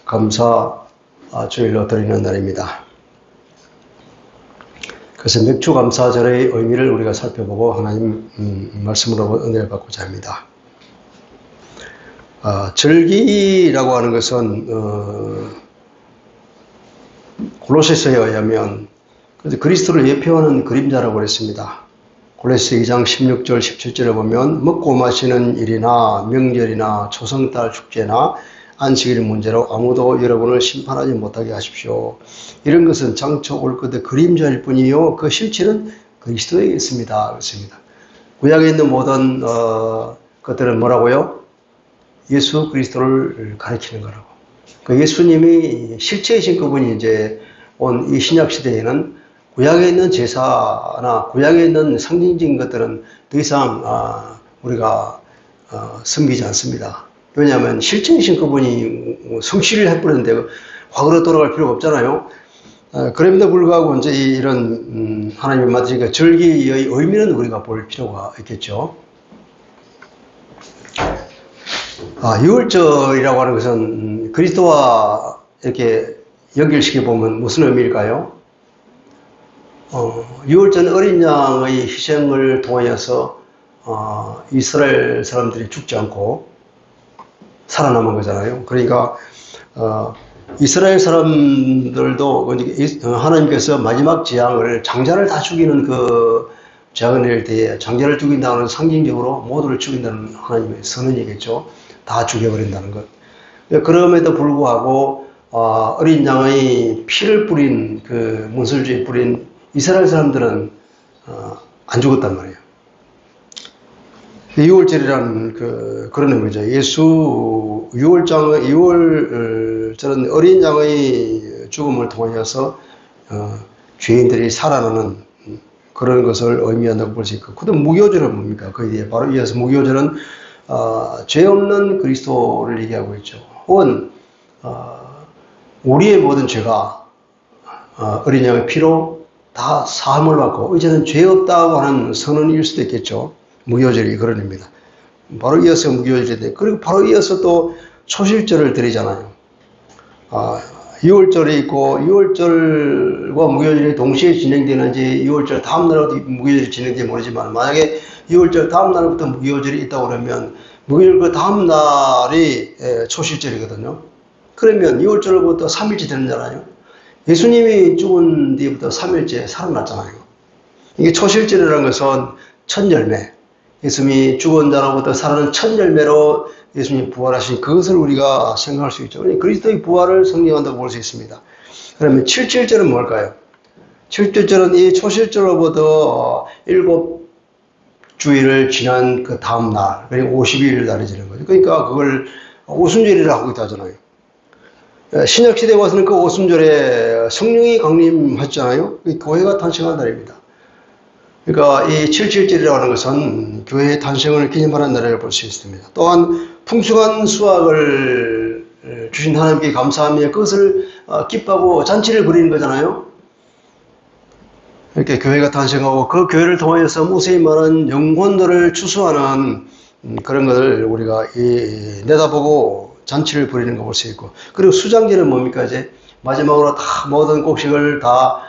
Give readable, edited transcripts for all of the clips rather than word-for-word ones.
감사 주일로 드리는 날입니다. 그래서 맥주 감사절의 의미를 우리가 살펴보고 하나님 말씀으로 은혜를 받고자 합니다. 절기라고 하는 것은 골로새서에 의하면 그리스도를 예표하는 그림자라고 그랬습니다. 골로새 2장 16절 17절에 보면 먹고 마시는 일이나 명절이나 초성달 축제나 안식일 문제로 아무도 여러분을 심판하지 못하게 하십시오. 이런 것은 장차 올 것의 그림자일 뿐이요 그 실체는 그리스도에 있습니다. 그렇습니다. 구약에 있는 모든 것들은 뭐라고요? 예수 그리스도를 가리키는 거라고. 그 예수님이 실체이신 그분이 이제 온 이 신약 시대에는 구약에 있는 제사나 구약에 있는 상징적인 것들은 더 이상 우리가 섬기지 않습니다. 왜냐하면 실체이신 그분이 성취를 해버렸는데 과거로 돌아갈 필요가 없잖아요. 그럼에도 불구하고 이제 이런 하나님의 맡으신 절기의 의미는 우리가 볼 필요가 있겠죠. 유월절이라고 하는 것은 그리스도와 이렇게 연결시켜 보면 무슨 의미일까요? 유월절은 어린 양의 희생을 통하여서 이스라엘 사람들이 죽지 않고 살아남은 거잖아요. 그러니까 이스라엘 사람들도 하나님께서 마지막 재앙을 장자를 다 죽이는 그 재앙을 내릴 때에 장자를 죽인다는 상징적으로 모두를 죽인다는 하나님의 선언이겠죠. 다 죽여버린다는 것. 그럼에도 불구하고 어린 양의 피를 뿌린 그 문설주에 뿌린 이스라엘 사람들은 안 죽었단 말이에요. 유월절이라는 그런 의미죠. 유월절은 어린 양의 죽음을 통하여서 죄인들이 살아나는 그런 것을 의미한다고 볼 수 있고, 그다음 무교절은 뭡니까? 거기에 바로 이어서 무교절은 죄 없는 그리스도를 얘기하고 있죠. 혹은 우리의 모든 죄가 어린 양의 피로 다 사함을 받고 이제는 죄 없다고 하는 선언일 수도 있겠죠. 무교절이 그런 의미입니다. 바로 이어서 무교절인데, 그리고 바로 이어서 또 초실절을 드리잖아요. 유월절이 있고 유월절과 무교절이 동시에 진행되는지 유월절 다음 날부터 무교절이 진행되는지 모르지만, 만약에 유월절 다음 날부터 무교절이 있다고 그러면 무교절 그 다음 날이 초실절이거든요. 그러면 유월절부터 3일째 되는잖아요. 예수님이 죽은 뒤부터 3일째 살아났잖아요. 이게 초실절이라는 것은 첫 열매, 예수님이 죽은 자로부터 살아난 첫 열매로 예수님이 부활하신 그것을 우리가 생각할 수 있죠. 그리스도의 부활을 성경한다고 볼 수 있습니다. 그러면 7.7절은 뭘까요? 7.7절은 이 초실절로부터 7주일을 지난 그 다음 날, 그리고 50일 날이 지는 거죠. 그러니까 그걸 오순절이라고 하기도 하잖아요. 신약시대에 와서는 그 오순절에 성령이 강림하셨잖아요. 교회가 탄생한 날입니다. 그러니까 이 7.7절이라고 하는 것은 교회의 탄생을 기념하는 날을 볼 수 있습니다. 또한 풍성한 수확을 주신 하나님께 감사하며 그것을 기뻐하고 잔치를 벌이는 거잖아요. 이렇게 교회가 탄생하고 그 교회를 통해서 무수히 많은 영혼들을 추수하는 그런 것을 우리가 내다보고 잔치를 벌이는 거 볼 수 있고, 그리고 수장제는 뭡니까? 이제 마지막으로 다 모든 곡식을 다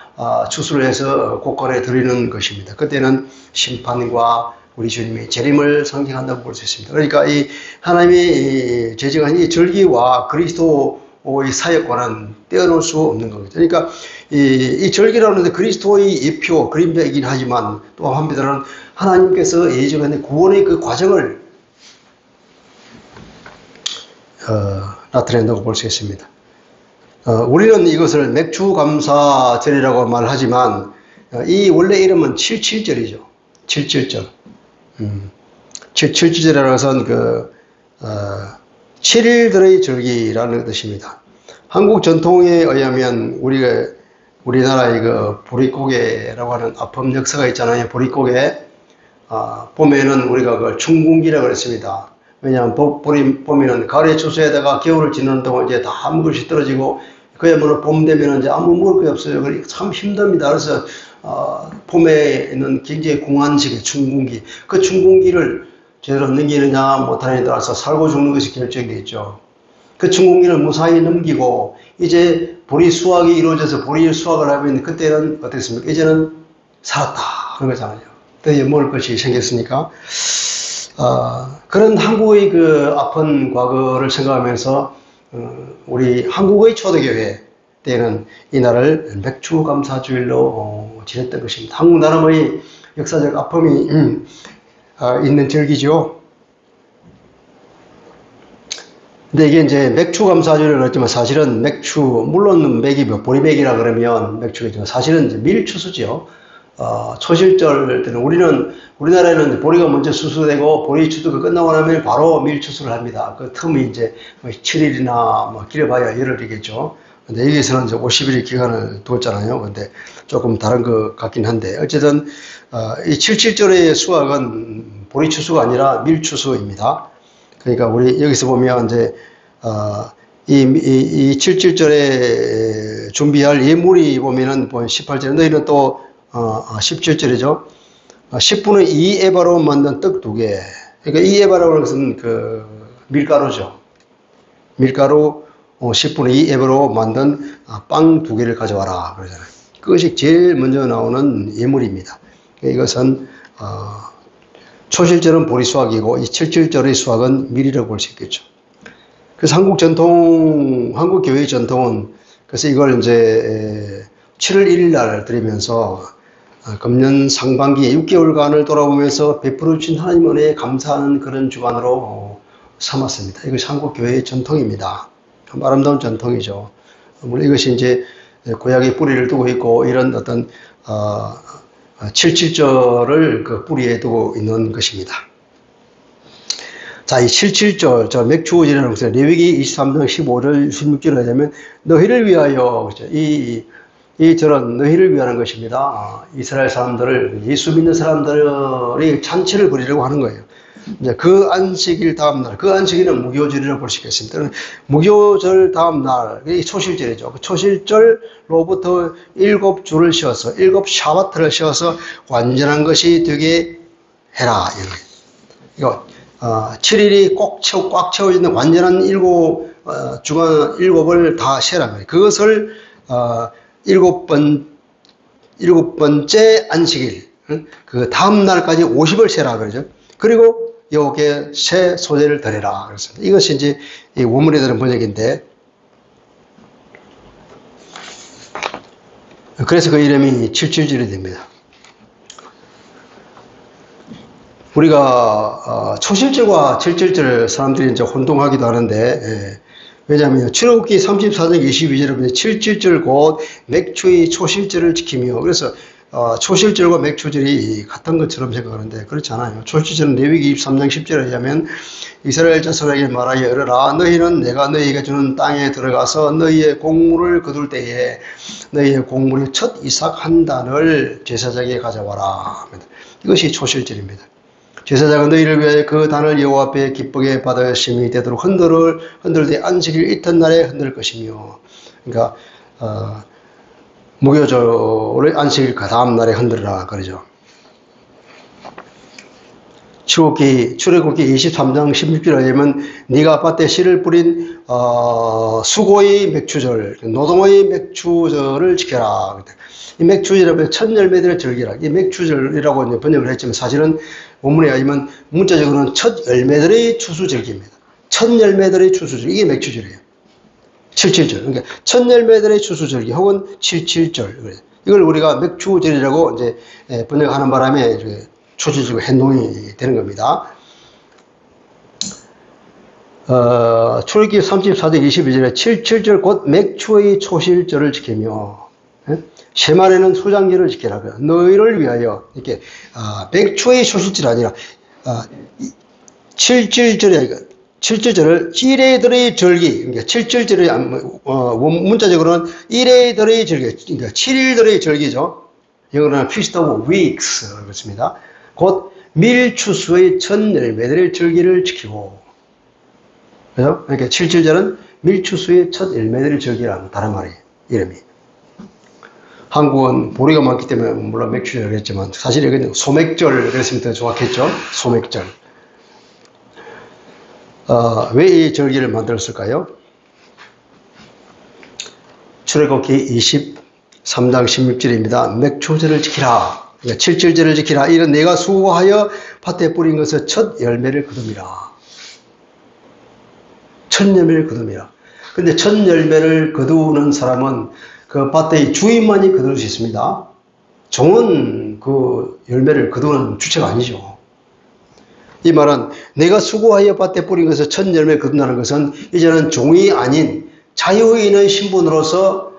추수를 해서 곳간에 드리는 것입니다. 그때는 심판과 우리 주님의 재림을 상징한다고 볼 수 있습니다. 그러니까 이 하나님이 제정한 이 절기와 그리스도의 사역과는 떼어놓을 수 없는 겁니다. 그러니까 이 절기라는 것은 그리스도의 예표, 그림자이긴 하지만 또 한편으로는 하나님께서 예정한 구원의 그 과정을 나타낸다고 볼 수 있습니다. 우리는 이것을 맥주감사절이라고 말하지만 이 원래 이름은 77절이죠. 77절. 77절이라는 것은 7일들의 절기라는 뜻입니다. 한국 전통에 의하면 우리나라의 그 보릿고개라고 하는 아픔 역사가 있잖아요. 보릿고개. 봄에는 우리가 그걸 춘궁기라고 그랬습니다. 왜냐하면 봄에는 가을에 추수에다가 겨울을 지내는 동안 이제 다 먹을 것이 떨어지고, 그야말로 봄 되면 이제 아무 먹을 게 없어요. 그러니까 참 힘듭니다. 그래서 봄에는 굉장히 궁한 시기, 춘궁기. 그 춘궁기를 제대로 넘기느냐 못하느냐에 따라서 살고 죽는 것이 결정되어 있죠. 그 중국인을 무사히 넘기고 이제 보리 수확이 이루어져서 보리 수확을 하면 그때는 어땠습니까? 이제는 살았다 그런 거잖아요. 드디어 먹을 것이 생겼으니까. 그런 한국의 그 아픈 과거를 생각하면서 우리 한국의 초대교회 때는 이날을 맥추감사주일로 지냈던 것입니다. 한국 나름의 역사적 아픔이 있는 절기죠. 근데 이게 이제 맥추감사주일을 그랬지만 사실은 맥추, 물론 맥이 보리맥이라 그러면 맥추겠지만 사실은 이제 밀추수죠. 초실절 때는 우리나라에는 보리가 먼저 수수되고 보리 추수가 끝나고 나면 바로 밀추수를 합니다. 그 틈이 이제 7일이나 뭐 길어봐야 열흘이겠죠. 근데 여기서는 이제 50일의 기간을 두었잖아요. 근데 조금 다른 것 같긴 한데 어쨌든 이 77절의 수확은 보리 추수가 아니라 밀 추수입니다. 그러니까 우리 여기서 보면 이제 이 77절에 준비할 예물이 보면은 18절 너희는 또 17절이죠. 10분의 2 에바로 만든 떡 2개. 그러니까 2 에바라고 것은 그 밀가루죠. 밀가루 10분의 2 에바로 만든 빵 2개를 가져와라 그러잖아요. 그것이 제일 먼저 나오는 예물입니다. 이것은 초실절은 보리 수확이고 이 77절의 수확은 밀이라고 볼 수 있겠죠. 그래서 한국 교회의 전통은 그래서 이걸 이제 7월 1일 날 드리면서 금년 상반기에 6개월간을 돌아보면서 베풀어 주신 하나님 은혜에 감사하는 그런 주간으로 삼았습니다. 이것이 한국 교회의 전통입니다. 아름다운 전통이죠. 물론 이것이 이제 구약의 뿌리를 두고 있고 이런 어떤 77절을 그 뿌리에 두고 있는 것입니다. 자, 이 77절, 저 맥추어절이라는 것은 레위기 23장 15절, 16절을 하자면 너희를 위하여, 이 절은 너희를 위하는 것입니다. 이스라엘 사람들을, 예수 믿는 사람들이 잔치를 벌이려고 하는 거예요. 이제 그 안식일 다음날, 그 안식일은 무교절이라고 볼 수 있겠습니다. 무교절 다음날, 이 초실절이죠. 그 초실절로부터 7주를 쉬어서, 7샤바트를 쉬어서 완전한 것이 되게 해라. 이거 7일이 꽉 채워지는 완전한 주간 7을 다 쉬라는 거예요. 그것을 일곱 번째 안식일, 그 다음날까지 50을 세라 그러죠. 그리고 여기에 새 소재를 드려라 그랬습니다. 이것이 이제 이 원문에 들은 번역인데, 그래서 그 이름이 77절이 됩니다. 우리가 초실절과 77절 사람들이 이제 혼동하기도 하는데, 왜냐하면 출애굽기 34장 22절에 보면 77절 곧 맥추의 초실절을 지키며, 그래서 초실절과 맥추절이 같은 것처럼 생각하는데 그렇지 않아요. 초실절은 레위기 23장 10절에 의하면 이스라엘 자손에게 말하여 이르라 너희는 내가 너희에게 주는 땅에 들어가서 너희의 곡물을 거둘 때에 너희의 곡물의 첫 이삭 한 단을 제사장에게 가져와라. 이것이 초실절입니다. 제사장은 너희를 위하여 그 단을 여호와 앞에 기쁘게 받아 심히 되도록 흔들 때 안식일 이튿날에 흔들 것이며, 그러니까 무교절의 안식일 그 다음 날에 흔들라 그러죠. 출애굽기 23장 16절에 보면 네가 밭에 씨를 뿌린 수고의 맥추절, 노동의 맥추절을 지켜라. 이 맥추절이라면 첫 열매들의 절기라. 이 맥추절이라고 이제 번역을 했지만 사실은 원문에 의하면 문자적으로는 첫 열매들의 추수절기입니다. 첫 열매들의 추수절, 이게 맥추절이에요. 77절. 그러니까 첫 열매들의 추수절기 혹은 77절. 이걸 우리가 맥추절이라고 이제 번역하는 바람에 초시적 행동이 되는 겁니다. 출애굽기 34장 22절에 77절 곧 맥추의 초실절을 지키며 쉐말에는 수장절을 지키라. 너희를 위하여 이렇게 맥추의 초실절이 아니라 77절을 이레들의 절기, 그러니까 77절의 문자적으로는 이레들의 절기, 그러니까 7일들의 절기죠. 영어로는 Feast of Weeks 그렇습니다. 곧 밀추수의 첫 열매들의 절기를 지키고, 그죠? 그러니까 77절은 밀추수의 첫 열매들의 절기라는 다른 말이에요. 이름이. 한국은 보리가 많기 때문에 물론 맥추절을 했지만 사실 여기는 소맥절 그랬으면 더 좋았겠죠. 소맥절. 왜 이 절기를 만들었을까요? 출애굽기 23장 16절입니다. 맥초절을 지키라. 7절절을 지키라. 이런 내가 수고하여 밭에 뿌린 것을 첫 열매를 거둠이라. 첫 열매를 거둠이라. 근데 첫 열매를 거두는 사람은 그 밭의 주인만이 거둘 수 있습니다. 종은 그 열매를 거두는 주체가 아니죠. 이 말은 내가 수고하여 밭에 뿌린 것을 첫 열매를 거둔다는 것은 이제는 종이 아닌 자유인의 신분으로서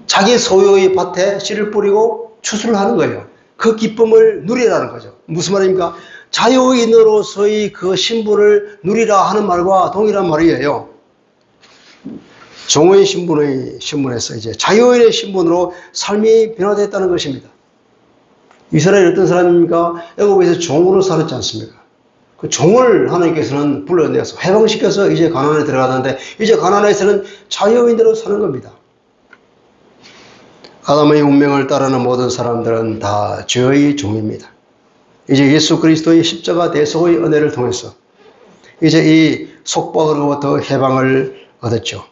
자기 소유의 밭에 씨를 뿌리고 추수를 하는 거예요. 그 기쁨을 누리라는 거죠. 무슨 말입니까? 자유인으로서의 그 신분을 누리라 하는 말과 동일한 말이에요. 종의 신분에서 이제 자유인의 신분으로 삶이 변화됐다는 것입니다. 이스라엘이 어떤 사람입니까? 애굽에서 종으로 살았지 않습니까? 그 종을 하나님께서는 불러내서 해방시켜서 이제 가나안에 들어가는데 이제 가나안에서는 자유인으로 사는 겁니다. 아담의 운명을 따르는 모든 사람들은 다 죄의 종입니다. 이제 예수 그리스도의 십자가 대속의 은혜를 통해서 이제 이 속박으로부터 해방을 얻었죠.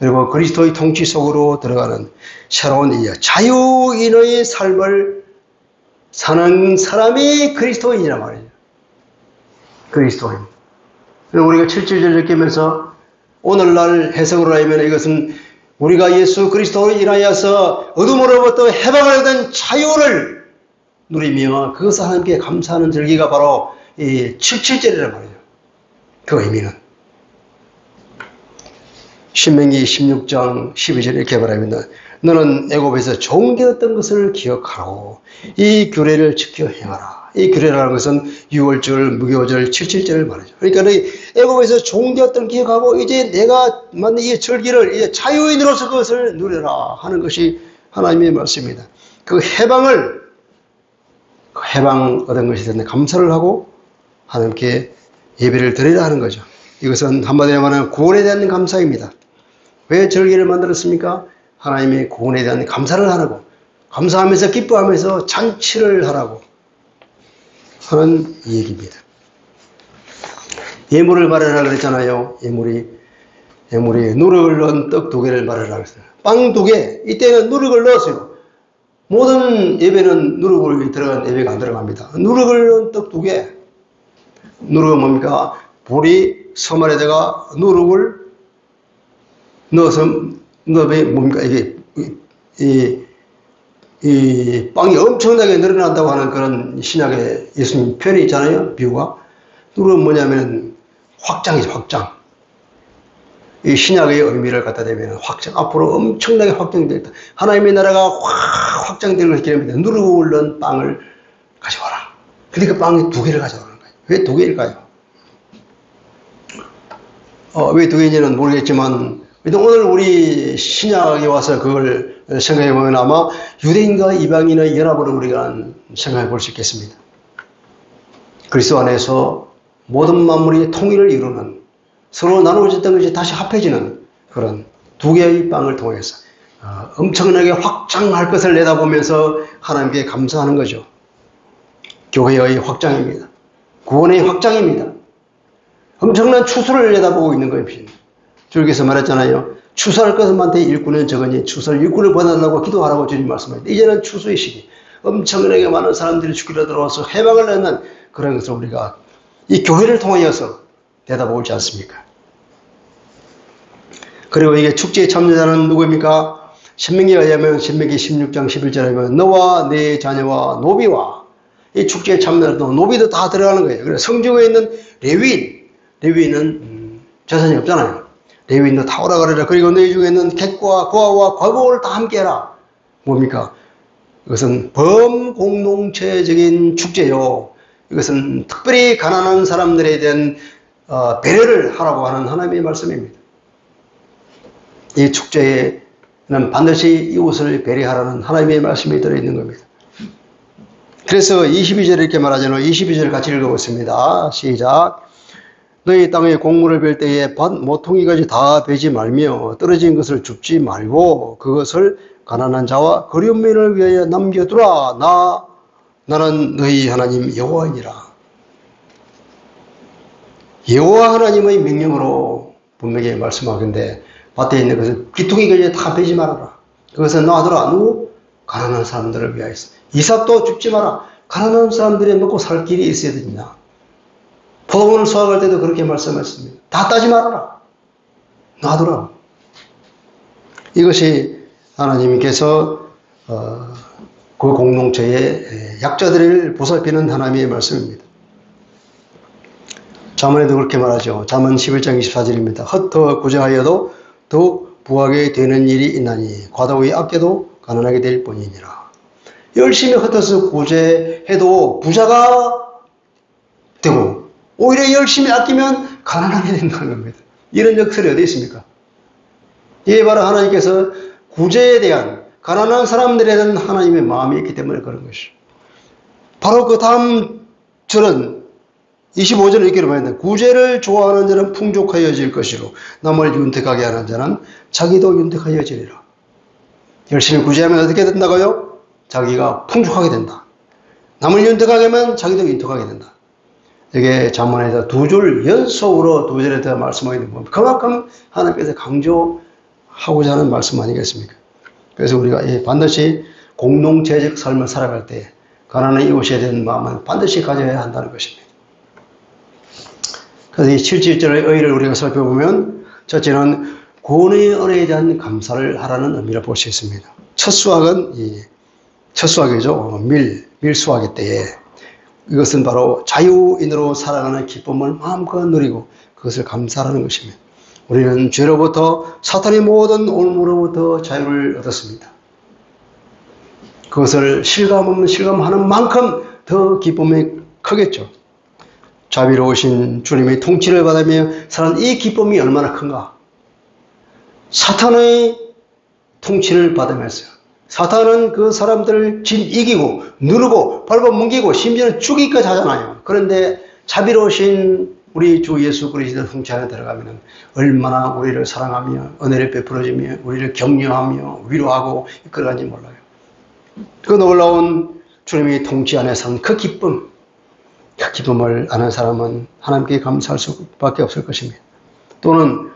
그리고 그리스도의 통치 속으로 들어가는 새로운 자유인의 삶을 사는 사람이 그리스도인이란 말이죠. 그리스도인. 그리고 우리가 7절을 느끼면서 오늘날 해석으로 하면 이것은 우리가 예수 그리스도로 인하여서 어둠으로부터 해방을 얻은 자유를 누리며 그것을 하나님께 감사하는 절기가 바로 이 7.7절이란 말이죠. 그 의미는. 신명기 16장 12절 이렇게 말합니다. 너는 애굽에서 종되었던 것을 기억하고 이 규례를 지켜 행하라. 이 규례라는 것은 6월절, 무교절, 7.7절을 말하죠. 그러니까 애굽에서 종되었던 기억하고 이제 내가 만든 이 절기를 이제 자유인으로서 그것을 누려라 하는 것이 하나님의 말씀입니다. 그 해방 얻은 것이 됐는데 감사를 하고 하나님께 예배를 드리라 하는 거죠. 이것은 한마디로 말하면 구원에 대한 감사입니다. 왜 절기를 만들었습니까? 하나님의 구원에 대한 감사를 하라고, 감사하면서 기뻐하면서 잔치를 하라고 하는 얘기입니다. 예물을 말하라 그랬잖아요. 예물이 누룩을 넣은 떡 2개를 말하라 그랬어요. 빵 2개, 이때는 누룩을 넣었어요. 모든 예배는 누룩을 들어간 예배가 안 들어갑니다. 누룩을 넣은 떡 2개. 누룩은 뭡니까? 보리 서말에다가 누룩을 넣어서 뭡니까? 이 빵이 엄청나게 늘어난다고 하는 그런 신약의 예수님 표현이 있잖아요. 비유가. 누룩은 뭐냐면 확장이죠. 확장. 이 신약의 의미를 갖다 대면 확장. 앞으로 엄청나게 확장되겠다. 하나님의 나라가 확장되는 것을 기념합니다. 누룩을 넣은 빵을 가져와라. 근데 그 빵이 2개를 가져오는 거예요. 왜 2개일까요? 왜 2개인지는 모르겠지만 오늘 우리 신약에 와서 그걸 생각해 보면 아마 유대인과 이방인의 연합으로 우리가 생각해 볼 수 있겠습니다. 그리스도 안에서 모든 만물이 통일을 이루는, 서로 나누어졌던 것이 다시 합해지는 그런 2개의 빵을 통해서 엄청나게 확장할 것을 내다보면서 하나님께 감사하는 거죠. 교회의 확장입니다. 구원의 확장입니다. 엄청난 추수를 내다보고 있는 거예요. 주님께서 말했잖아요. 추수할 것만한테 일꾼은 적으니 추수할 일꾼을 보내달라고 기도하라고 주님 말씀하셨는데 이제는 추수의 시기, 엄청나게 많은 사람들이 죽기로 들어와서 해방을 얻는 그런 것을 우리가 이 교회를 통하여서 내다보지 않습니까? 그리고 이게 축제의 참여자는 누구입니까? 신명기에 의하면 신명기 16장 11절에 하면 너와 네 자녀와 노비와 이 축제에 참여자도 노비도 다 들어가는 거예요. 그래서 성중에 있는 레위인은 재산이 없잖아요. 레위인도 다 오라 그래라. 그리고 너희 중에 있는 객과 고아와 과부를 다 함께 해라. 뭡니까? 이것은 범공동체적인 축제요. 이것은 특별히 가난한 사람들에 대한 배려를 하라고 하는 하나님의 말씀입니다. 이 축제에는 반드시 이웃을 배려하라는 하나님의 말씀이 들어있는 겁니다. 그래서 22절 이렇게 말하잖아요. 22절 같이 읽어보겠습니다. 시작. 너희 땅에 곡물을 벨 때에 밭 모퉁이까지 다 베지 말며 떨어진 것을 줍지 말고 그것을 가난한 자와 거류민을 위하여 남겨두라. 나는 너희 하나님 여호와이니라. 여호와 하나님의 명령으로 분명히 말씀하건대 밭에 있는 것을 귀퉁이 걸려 다 베지 말아라. 그것은 놔두라. 누구? 가난한 사람들을 위하여서. 이삭도 죽지 마라. 가난한 사람들이 먹고 살 길이 있어야 됩니다. 포도원을 수확할 때도 그렇게 말씀하셨습니다. 다 따지 말아라. 놔두라. 이것이 하나님께서 그 공동체의 약자들을 보살피는 하나님의 말씀입니다. 잠언에도 그렇게 말하죠. 잠언 11장 24절입니다. 흩어 구제하여도 더욱 부하게 되는 일이 있나니 과도히 아껴도 가난하게 될 뿐이니라. 열심히 흩어서 구제해도 부자가 되고 오히려 열심히 아끼면 가난하게 된다는 겁니다. 이런 역설이 어디 있습니까? 이게 바로 하나님께서 구제에 대한 가난한 사람들에 대한 하나님의 마음이 있기 때문에 그런 것이죠. 바로 그 다음 절은 25절을 이렇게 말합니다. 구제를 좋아하는 자는 풍족하여질 것이로 남을 윤택하게 하는 자는 자기도 윤택하여지리라. 열심히 구제하면 어떻게 된다고요? 자기가 풍족하게 된다. 남을 윤택하게 하면 자기도 윤택하게 된다. 이게 잠언에서 두 줄 연속으로 두 절에 대해 말씀하게 됩니다. 그만큼 하나님께서 강조하고자 하는 말씀 아니겠습니까? 그래서 우리가 반드시 공동체적 삶을 살아갈 때 가난한 이웃에 대한 마음은 반드시 가져야 한다는 것입니다. 그래서 이 77절의 의의를 우리가 살펴보면 첫째는 구원의 은혜에 대한 감사를 하라는 의미를 볼 수 있습니다. 첫 수확은 첫 수확이죠. 밀수확의 때에 이것은 바로 자유인으로 살아가는 기쁨을 마음껏 누리고 그것을 감사하는 것입니다. 우리는 죄로부터 사탄의 모든 올무로부터 자유를 얻었습니다. 그것을 실감하는 만큼 더 기쁨이 크겠죠. 자비로우신 주님의 통치를 받으며 사는 이 기쁨이 얼마나 큰가. 사탄의 통치를 받으면서 사탄은 그 사람들을 이기고 누르고 밟아뭉개고 심지어는 죽이기까지 하잖아요. 그런데 자비로우신 우리 주 예수 그리스도 통치 안에 들어가면 얼마나 우리를 사랑하며 은혜를 베풀어주며 우리를 격려하며 위로하고 이끌어가는지 몰라요. 그 놀라운 주님의 통치 안에 사는 그 기쁨을 아는 사람은 하나님께 감사할 수밖에 없을 것입니다. 또는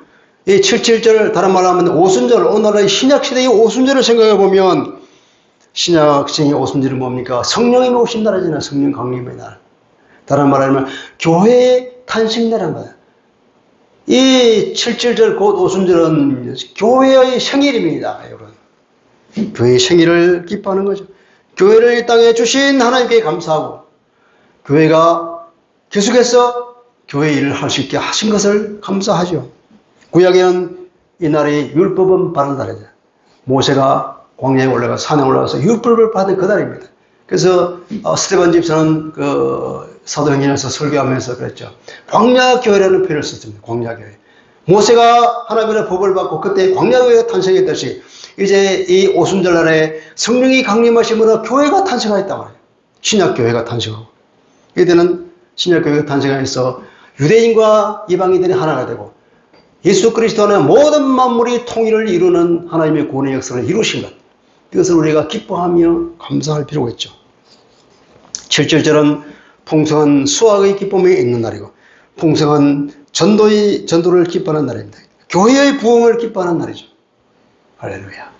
이 77절 다른 말로 하면 오순절, 오늘의 신약시대의 오순절을 생각해 보면 신약시대의 오순절은 뭡니까? 성령이 오신 날이잖아요. 성령 강림의 날. 다른 말로 하면 교회의 탄생날인 거예요. 이 77절 곧 오순절은 교회의 생일입니다. 여러분. 교회의 생일을 기뻐하는 거죠. 교회를 이 땅에 주신 하나님께 감사하고 교회가 계속해서 교회 일을 할 수 있게 하신 것을 감사하죠. 구약에는 이날이 율법은 바른 날이죠. 모세가 광야에 올라가 산에 올라가서 율법을 받은 그 날입니다. 그래서 스테반 집사는 그 사도행전에서 설교하면서 그랬죠. 광야교회라는 표현을 썼습니다. 광야교회. 모세가 하나님의 법을 받고 그때 광야교회가 탄생했듯이 이제 이 오순절날에 성령이 강림하심으로 교회가 탄생하였단 말이에요. 신약교회가 탄생하고. 이때는 신약교회가 탄생하여서 유대인과 이방인들이 하나가 되고 예수 그리스도 안에 모든 만물이 통일을 이루는 하나님의 구원의 역사를 이루신 것. 이것을 우리가 기뻐하며 감사할 필요가 있죠. 77절은 풍성한 수확의 기쁨이 있는 날이고 풍성한 전도를 기뻐하는 날입니다. 교회의 부흥을 기뻐하는 날이죠. 할렐루야.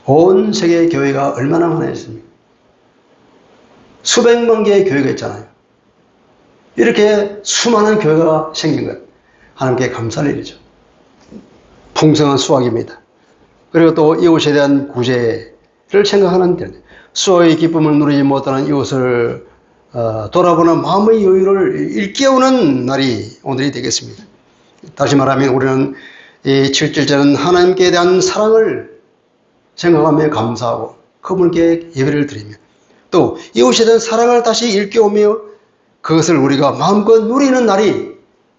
온 세계의 교회가 얼마나 많아졌습니까? 수백만 개의 교회가 있잖아요. 이렇게 수많은 교회가 생긴 것. 하나님께 감사할 일이죠. 풍성한 수확입니다. 그리고 또 이웃에 대한 구제를 생각하는 点. 수확의 기쁨을 누리지 못하는 이웃을 돌아보는 마음의 여유를 일깨우는 날이 오늘이 되겠습니다. 다시 말하면 우리는 이 77절은 하나님께 대한 사랑을 생각하며 감사하고 그분께 예배를 드리며 또 이웃에 대한 사랑을 다시 일깨우며 그것을 우리가 마음껏 누리는 날이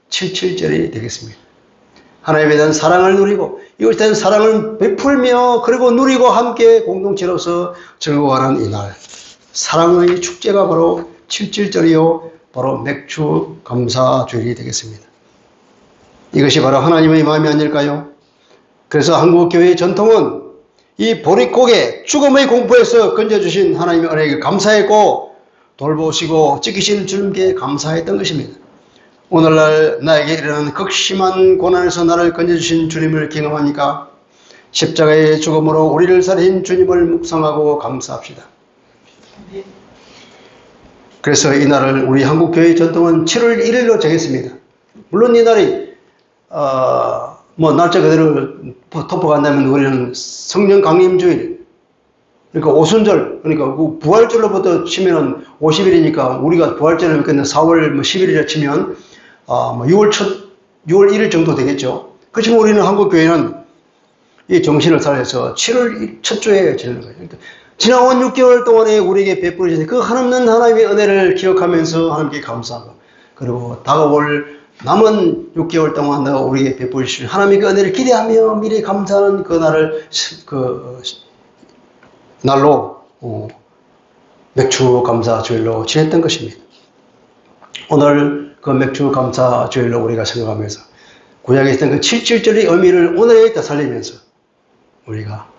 77절이 되겠습니다. 하나님에 대한 사랑을 누리고 이웃에 대한 사랑을 베풀며 그리고 누리고 함께 공동체로서 즐거워하는 이날 사랑의 축제가 바로 77절이요 바로 맥주 감사주일이 되겠습니다. 이것이 바로 하나님의 마음이 아닐까요? 그래서 한국교회의 전통은 이 보릿고개 죽음의 공포에서 건져주신 하나님의 은혜에게 감사했고 돌보시고 지키신 주님께 감사했던 것입니다. 오늘날 나에게 일어나는 극심한 고난에서 나를 건져주신 주님을 경험합니까? 십자가의 죽음으로 우리를 살린 주님을 묵상하고 감사합시다. 그래서 이 날을 우리 한국교회 전통은 7월 1일로 정했습니다. 물론 이 날이 날짜 그대로 덮어간다면 우리는 성령 강림주일, 그러니까 오순절, 그러니까 부활절로부터 치면은 50일이니까 우리가 부활절을 끝내 4월 10일이라 치면 6월 1일 정도 되겠죠. 그렇지만 우리는 한국교회는 이 정신을 살려서 7월 첫 주에 지내는 거예요. 그러니까 지나온 6개월 동안에 우리에게 베풀어주신 그 한없는 하나님의 은혜를 기억하면서 하나님께 감사하고, 그리고 다가올 남은 6개월 동안 우리에게 베풀어주신 하나님의 그 은혜를 기대하며 미리 감사하는 그 날을 날로 맥주 감사 주일로 지냈던 것입니다. 오늘 그 맥주 감사 주일로 우리가 생각하면서 구약에 있던 그 7.7절의 의미를 오늘에 있다 살리면서 우리가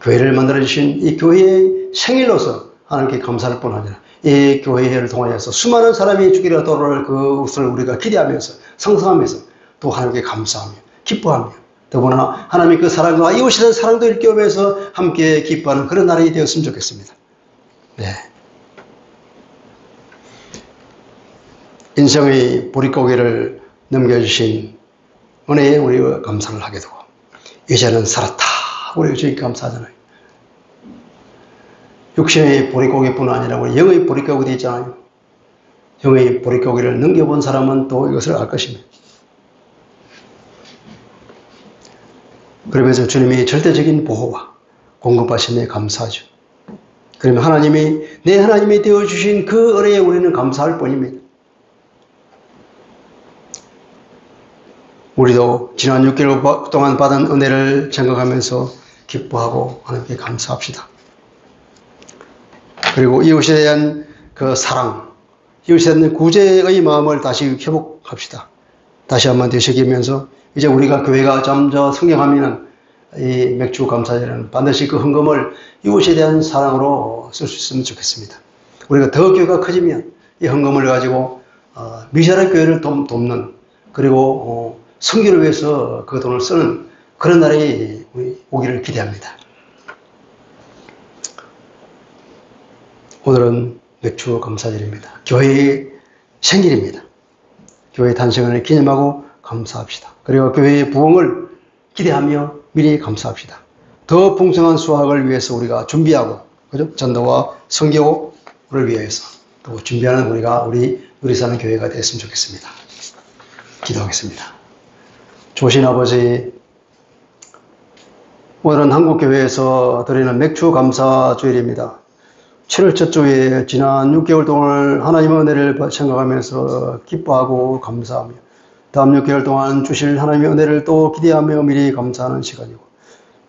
교회를 만들어주신 이 교회의 생일로서 하나님께 감사할 뿐 아니라 이 교회를 통하여서 수많은 사람이 주기로 돌아올 그것을 우리가 기대하면서 상상하면서 또 하나님께 감사하며 기뻐하며 더구나 하나님의 그 사랑과 이웃에 대한 사랑도 일깨우면서 함께 기뻐하는 그런 날이 되었으면 좋겠습니다. 네. 인생의 보릿고개를 넘겨주신 은혜에 우리가 감사를 하게 되고 이제는 살았다 우리가 주님께 감사하잖아요. 육신의 보릿고개뿐 아니라 우리 영의 보릿고개도 있잖아요. 영의 보릿고개를 넘겨본 사람은 또 이것을 알 것입니다. 그러면서 주님이 절대적인 보호와 공급하심에 감사하죠. 그러면 하나님이 내 하나님이 되어주신 그 은혜에 우리는 감사할 뿐입니다. 우리도 지난 6개월 동안 받은 은혜를 생각하면서 기뻐하고 하나님께 감사합시다. 그리고 이웃에 대한 그 사랑, 이웃에 대한 구제의 마음을 다시 회복합시다. 다시 한번 되새기면서 이제 우리가 교회가 점점 성장하면 이 맥주 감사절에는 반드시 그 헌금을 이웃에 대한 사랑으로 쓸 수 있으면 좋겠습니다. 우리가 더 교회가 커지면 이 헌금을 가지고 미자랄 교회를 돕는, 그리고 선교를 위해서 그 돈을 쓰는 그런 날이 오기를 기대합니다. 오늘은 맥주 감사절입니다. 교회의 생일입니다. 교회의 탄생을 기념하고 감사합시다. 그리고 교회의 부흥을 기대하며 미리 감사합시다. 더 풍성한 수확을 위해서 우리가 준비하고, 그죠? 전도와 선교를 위해서 또 준비하는 우리 사는 교회가 됐으면 좋겠습니다. 기도하겠습니다. 조신 아버지, 오늘은 한국교회에서 드리는 맥주 감사 주일입니다. 7월 첫 주에 지난 6개월 동안 하나님의 은혜를 생각하면서 기뻐하고 감사하며 다음 6개월 동안 주실 하나님의 은혜를 또 기대하며 미리 감사하는 시간이고,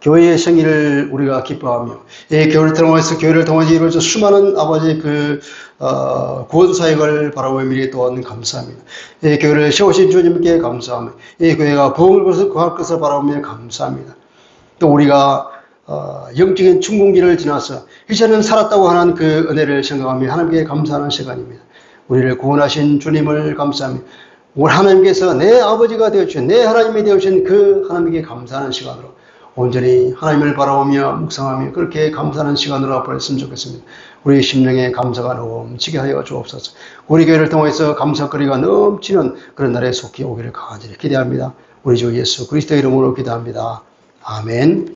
교회의 생일을 우리가 기뻐하며 이 교회를 통해서 이루어져 수많은 아버지 구원 사역을 바라보며 미리 또한 감사합니다. 이 교회를 세우신 주님께 감사하며 이 교회가 부흥을 구할 것을 바라보며 감사합니다. 또 우리가 영적인 충분기를 지나서 이제는 살았다고 하는 그 은혜를 생각하며 하나님께 감사하는 시간입니다. 우리를 구원하신 주님을 감사하며 우리 하나님께서 내 아버지가 되어주신, 내 하나님이 되어주신 그 하나님께 감사하는 시간으로 온전히 하나님을 바라보며 묵상하며 그렇게 감사하는 시간으로 보냈으면 좋겠습니다. 우리 심령에 감사가 넘치게 하여 주옵소서. 우리 교회를 통해서 감사거리가 넘치는 그런 날에 속히 오기를 간절히 기대합니다. 우리 주 예수 그리스도의 이름으로 기도합니다. 아멘.